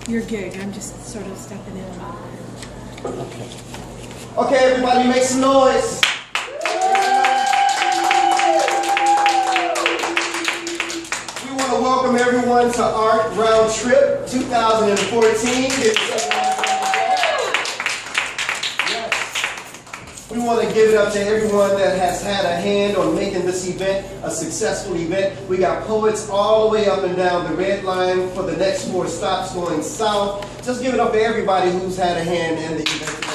your gig. I'm just sort of stepping in. Okay. Okay, everybody, make some noise. We want to welcome everyone to Art Round Trip 2014. We want to give it up to everyone that has had a hand on making this event a successful event. We got poets all the way up and down the red line for the next 4 stops going south. Just give it up to everybody who's had a hand in the event today.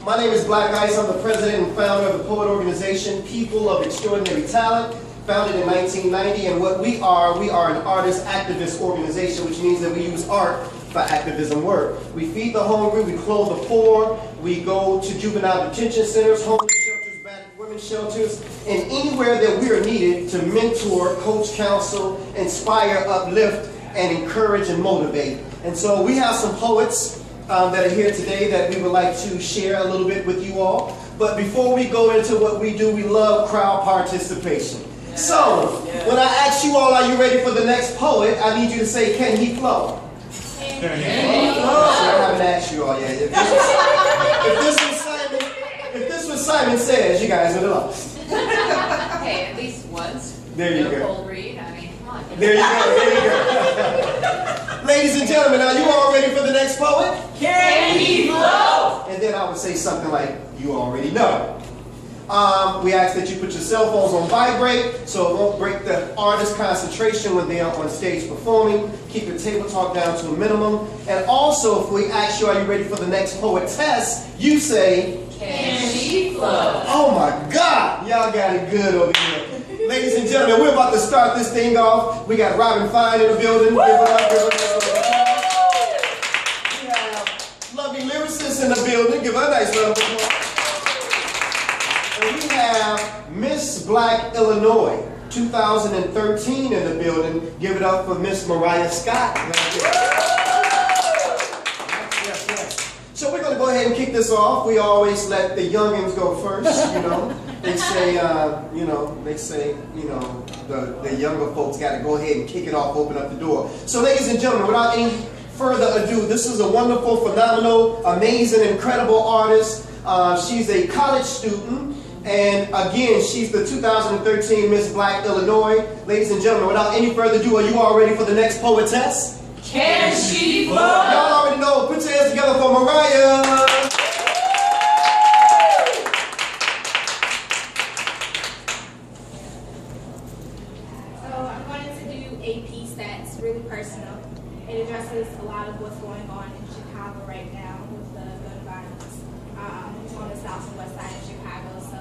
My name is BLAQ. I'm the president and founder of the poet organization People of Extraordinary Talent, founded in 1990. And what we are an artist activist organization, which means that we use art for activism work. We feed the hungry, we clothe the poor, we go to juvenile detention centers, homeless shelters, battered women's shelters, and anywhere that we are needed to mentor, coach, counsel, inspire, uplift, and encourage and motivate. And so we have some poets that are here today that we would like to share a little bit with you all. But before we go into what we do, we love crowd participation. So, when I ask you all, are you ready for the next poet? I need you to say, can he flow? I haven't asked you all yet. If this was Simon Says, you guys would have lost. Okay, at least once. There you go. Cold read. I mean, come on. There you go. There you go. Ladies and gentlemen, are you all ready for the next poet? Can he flow? And then I would say something like, you already know. We ask that you put your cell phones on vibrate so it won't break the artist's concentration when they are on stage performing. Keep your table talk down to a minimum. And also, if we ask you, are you ready for the next poetess, you say, can she flow? Oh my God, y'all got it good over here. Ladies and gentlemen, we're about to start this thing off. We got Robin Fine in the building. Give it up, give it up. We have lovely lyricists in the building. Give her a nice round of applause. And we have Miss BLAQ Illinois 2013 in the building. Give it up for Miss Mariah Scott. Yes. So we're going to go ahead and kick this off. We always let the youngins go first, you know. They say, the younger folks got to go ahead and kick it off, open up the door. So ladies and gentlemen, without any further ado, this is a wonderful, phenomenal, amazing, incredible artist. She's a college student. And again, she's the 2013 Miss BLAQ Illinois. Ladies and gentlemen, without any further ado, are you all ready for the next poetess? Can she flow? Y'all already know. Put your hands together for Mariah. So I'm going to do a piece that's really personal. It addresses a lot of what's going on in Chicago right now with the gun violence on the south and west side of Chicago. So,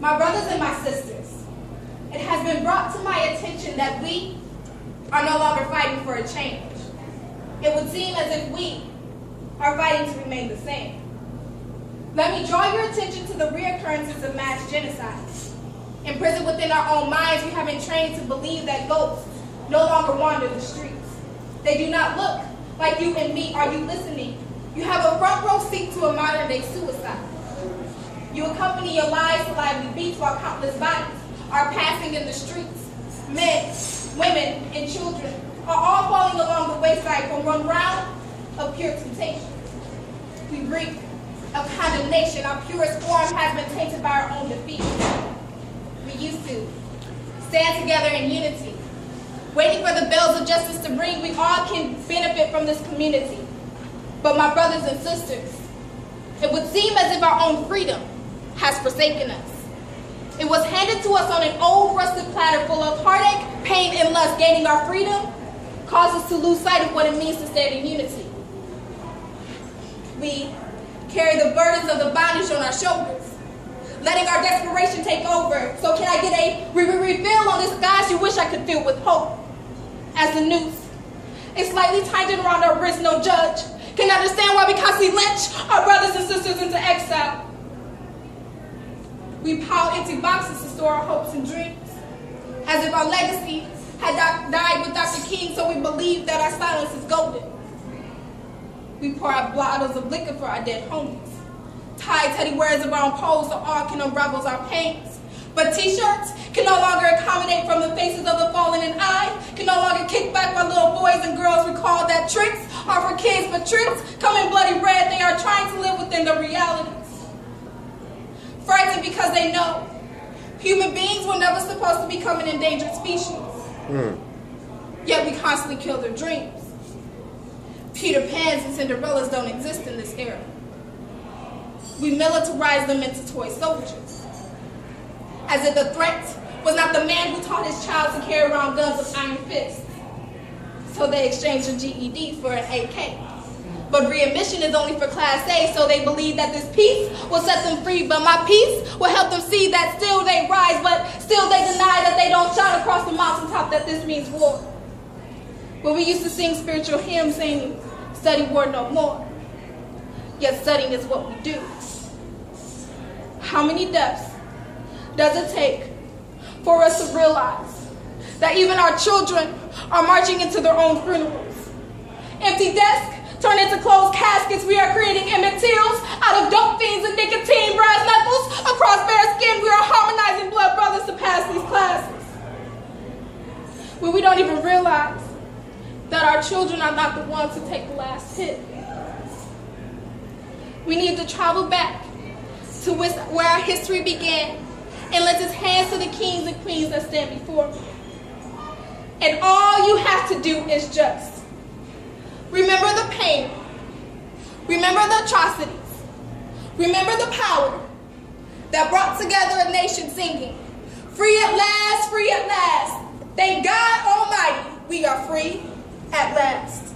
my brothers and my sisters, it has been brought to my attention that we are no longer fighting for a change. It would seem as if we are fighting to remain the same. Let me draw your attention to the reoccurrences of mass genocide. Imprisoned within our own minds, we have been trained to believe that ghosts no longer wander the streets. They do not look like you and me. Are you listening? You have a front row seat to a modern day suicide. You accompany your lives to lively beats while countless bodies are passing in the streets. Men, women, and children are all falling along the wayside from one round of pure temptation. We reek of condemnation. Our purest form has been tainted by our own defeat. We used to stand together in unity, waiting for the bells of justice to ring. We all can benefit from this community. But my brothers and sisters, it would seem as if our own freedom has forsaken us. It was handed to us on an old rusted platter full of heartache, pain, and lust. Gaining our freedom caused us to lose sight of what it means to stand in unity. We carry the burdens of the bondage on our shoulders, letting our desperation take over. So can I get a refill on this glass you wish I could fill with hope? As the noose is slightly tightened around our wrist, no judge can understand why we constantly lynch our brothers and sisters into exile. We pile empty boxes to store our hopes and dreams, as if our legacy had died with Dr. King, so we believe that our silence is golden. We pour out bottles of liquor for our dead homies, tie teddy bears around poles so all can unravel our pains. But t-shirts can no longer accommodate from the faces of the fallen, and I can no longer kick back my little boys and girls recall that tricks are for kids, but tricks come in bloody red. They are trying to live within the realities. Frightened because they know human beings were never supposed to become an endangered species. Yet we constantly kill their dreams. Peter Pans and Cinderellas don't exist in this era. We militarize them into toy soldiers. As if the threat was not the man who taught his child to carry around guns with iron fists. So they exchanged a GED for an AK. But readmission is only for Class A, so they believe that this peace will set them free. But my peace will help them see that still they rise, but still they deny that they don't shout across the mountaintop that this means war. When we used to sing spiritual hymns saying, study war no more. Yet studying is what we do. How many deaths does it take for us to realize that even our children are marching into their own funerals? Empty desks turn into closed caskets. We are creating Emmett Tills out of dope fiends and nicotine, brass knuckles across bare skin. We are harmonizing blood brothers to pass these classes. When we don't even realize that our children are not the ones to take the last hit. We need to travel back to where our history began and lift its hands to the kings and queens that stand before me. And all you have to do is just remember the pain, remember the atrocities, remember the power that brought together a nation singing, free at last, free at last. Thank God Almighty, we are free at last.